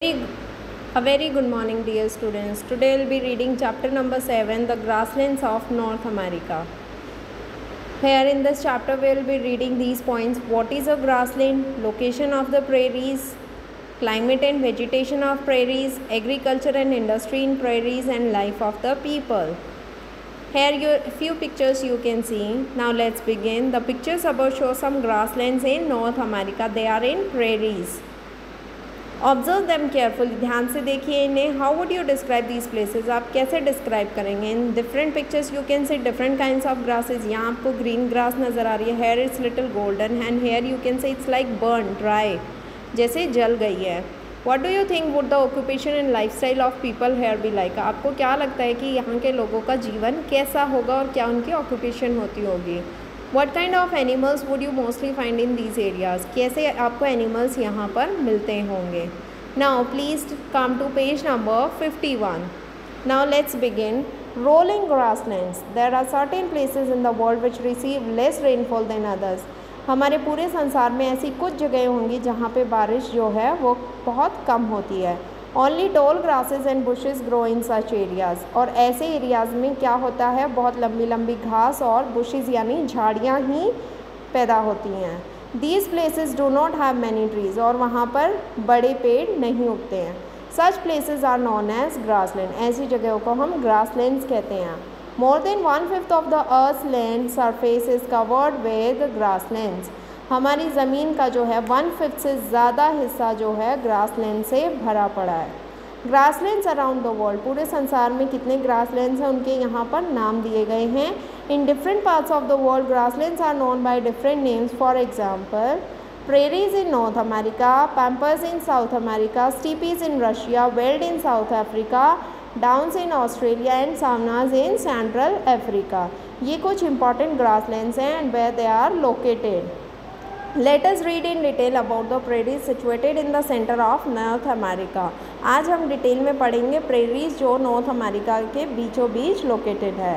A very good morning, dear students. Today we'll be reading chapter number 7, The Grasslands of North America. Here in this chapter we'll be reading these points: what is a grassland, location of the prairies, climate and vegetation of prairies, agriculture and industry in prairies, and life of the people. Here few pictures you can see. Now let's begin. The pictures above show some grasslands in North America. They are in prairies. Observe them carefully, ध्यान से देखिए इन्हें. How would you describe these places, आप कैसे describe करेंगे. In different pictures you can see different kinds of grasses. यहाँ आपको green grass नज़र आ रही है. Here it's little golden and here you can say it's like burn dry, जैसे जल गई है. What do you think would the occupation and lifestyle of people here be like, आपको क्या लगता है कि यहाँ के लोगों का जीवन कैसा होगा और क्या उनकी ऑक्यूपेशन होती होगी. What kind of animals would you mostly find in these areas, कैसे आपको एनिमल्स यहाँ पर मिलते होंगे. Now please come to page number 51. Now let's begin. Rolling grasslands. There are certain places in the world which receive less rainfall than others. हमारे पूरे संसार में ऐसी कुछ जगह होंगी जहाँ पे बारिश जो है वो बहुत कम होती है. Only tall grasses and bushes grow in such areas. और ऐसे एरियाज़ में क्या होता है, बहुत लंबी लंबी घास और bushes यानी झाड़ियाँ ही पैदा होती हैं. These places do not have many trees. और वहाँ पर बड़े पेड़ नहीं उगते हैं. Such places are known as grassland. ऐसी जगहों को हम grasslands कहते हैं. More than 1/5 of the Earth's land surface is covered with grasslands. हमारी ज़मीन का जो है 1/5 से ज़्यादा हिस्सा जो है ग्रासलैंड से भरा पड़ा है. ग्रासलैंड्स अराउंड द वर्ल्ड, पूरे संसार में कितने ग्रासलैंड्स हैं उनके यहाँ पर नाम दिए गए हैं. In different parts of the world grasslands are known by different names. For example, prairies in North America, pampas in South America, steppes in Russia, veld in South Africa, downs in Australia and savannas in Central Africa. ये कुछ important grasslands हैं and where they are located. Let us read in detail about the prairies situated in the center of North America. आज हम detail में पढ़ेंगे prairies जो north America के बीचों बीच लोकेटेड है.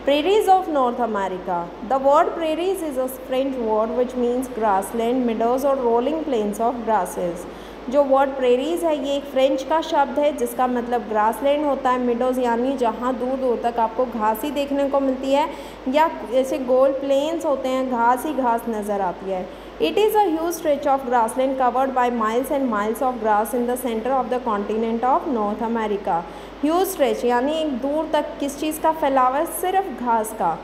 Prairies of North America. The word prairies is a French word which means grassland, meadows or rolling plains of grasses. जो word prairies है ये एक फ्रेंच का शब्द है जिसका मतलब ग्रासलैंड होता है. मिडोज़ यानी जहाँ दूर दूर तक आपको घास ही देखने को मिलती है या ऐसे गोल प्लेन्स होते हैं, घास ही घास नज़र आती है. It is a huge stretch of grassland covered by miles and miles of grass in the center of the continent of North America. Huge stretch यानी एक दूर तक किस चीज़ का फैलाव है, सिर्फ घास का.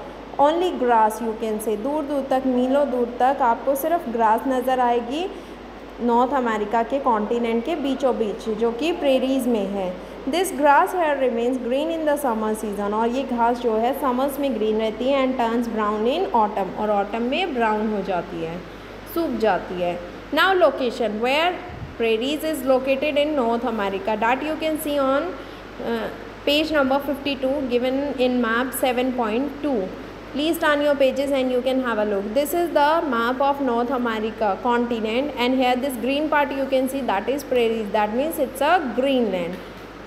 Only grass you can say. दूर दूर तक, मीलों दूर तक आपको सिर्फ ग्रास नज़र आएगी नॉर्थ अमेरिका के कॉन्टिनेंट के बीचों बीच जो कि प्रेरीज में है. This grass here remains green in the summer season. और ये घास जो है समर्स में ग्रीन रहती है and turns brown in autumn, और ऑटम में ब्राउन हो जाती है, सूख जाती है. Now location where prairies is located in North America, that you can see on page number 52 given in map 7.2. Please turn your pages and you can have a look. This is the map of North America continent and here this green part you can see that is prairies. That means it's a greenland.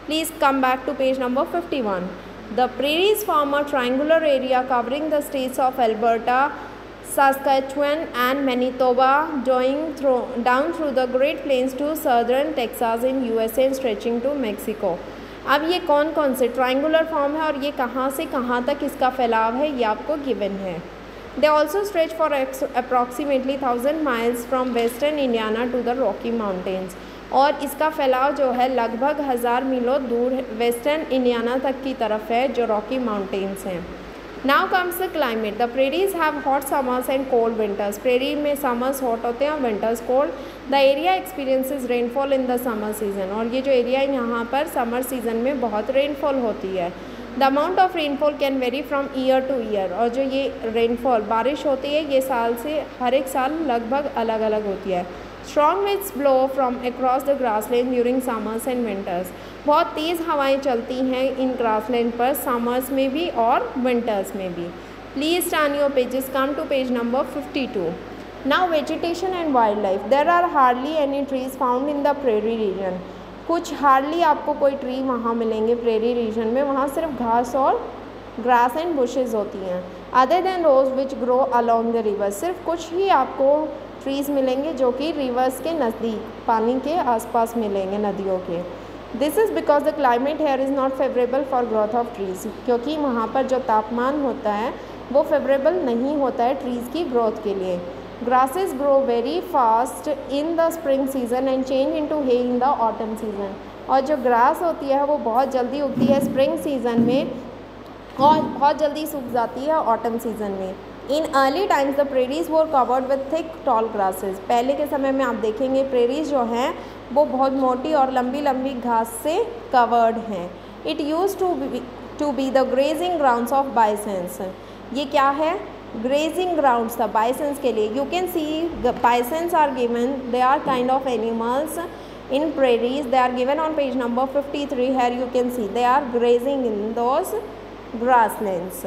Please come back to page number 51. The prairies form a triangular area covering the states of Alberta, Saskatchewan and Manitoba, down through the Great Plains to southern Texas in USA and stretching to Mexico. अब ये कौन कौन से triangular form है और ये कहाँ से कहाँ तक इसका फैलाव है ये आपको गिवन है. They also stretch for approximately 1000 miles from western Indiana to the Rocky Mountains. और इसका फैलाव जो है लगभग 1000 मीलों दूर वेस्टर्न इंडियाना तक की तरफ है जो रॉकी माउंटेन्स हैं. Now comes the climate. The prairies have hot summers and cold winters. Prairie में समर्स हॉट होते हैं और winters cold. The area experiences rainfall in the summer season. और ये जो एरिया है यहाँ पर समर सीजन में बहुत रेनफॉल होती है. The amount of rainfall can very from year two year. और जो ये रेनफॉल बारिश होती है ये साल से हर एक साल लगभग अलग अलग होती है. Strong winds blow from across the grassland during summers and winters. बहुत तेज़ हवाएं चलती हैं इन ग्रासलैंड पर समर्स में भी और विंटर्स में भी. Please turn your pages, come to page number 52. Now vegetation and wild life. There are hardly any trees found in the prairie region. कुछ हार्डली आपको कोई ट्री वहाँ मिलेंगे प्रेरी रीजन में, वहाँ सिर्फ घास और ग्रास एंड बुशेज़ होती हैं. Other than rose which grow along the river. सिर्फ कुछ ही आपको ट्रीज़ मिलेंगे जो कि रिवर्स के नज़दीक पानी के आसपास मिलेंगे, नदियों के। This is because the climate here is not favourable for growth of trees, क्योंकि वहाँ पर जो तापमान होता है वो फेवरेबल नहीं होता है ट्रीज़ की ग्रोथ के लिए। Grasses grow very fast in the spring season and change into hay in the autumn season. और जो ग्रास होती है वो बहुत जल्दी उगती है स्प्रिंग सीजन में और बहुत जल्दी सूख जाती है ऑटम सीजन में। In early times the prairies were covered with thick toll grasses. पहले के समय में आप देखेंगे प्रेरीज जो हैं वो बहुत मोटी और लंबी लंबी घास से कवर्ड हैं। It use to be the grazing grounds of bisons. ये क्या है? ग्रेजिंग ग्राउंड्स था बाइसेंस के लिए। You can see bisons are given, they are kind of animals in prairies. They are given on page number 53. Here you can see they are grazing in those grasslands.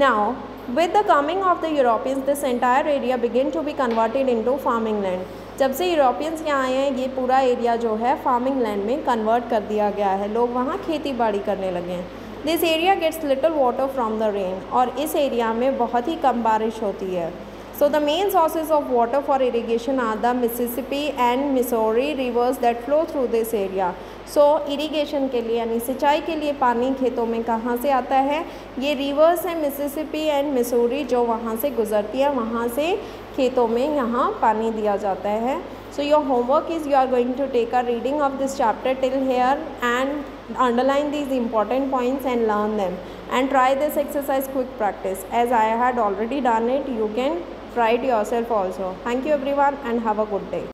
Now with the coming of the Europeans, this entire area began to be converted into farming land. जब से Europeans यहाँ आए हैं ये पूरा area जो है farming land में कन्वर्ट कर दिया गया है, लोग वहाँ खेती बाड़ी करने लगे हैं। This area gets little water from the rain. और इस एरिया में बहुत ही कम बारिश होती है। So the main sources of water for irrigation are the Mississippi and Missouri rivers that flow through this area. So irrigation के लिए यानी सिंचाई के लिए पानी खेतों में कहाँ से आता है? ये रिवर्स है मिसिसिपी एंड मिसूरी जो वहाँ से गुजरती है, वहाँ से खेतों में यहाँ पानी दिया जाता है। So your homework is you are going to take a reading of this chapter till here and underline these important points and learn them and try this exercise quick practice. As I had already done it, you can try it yourself also. Thank you everyone and have a good day.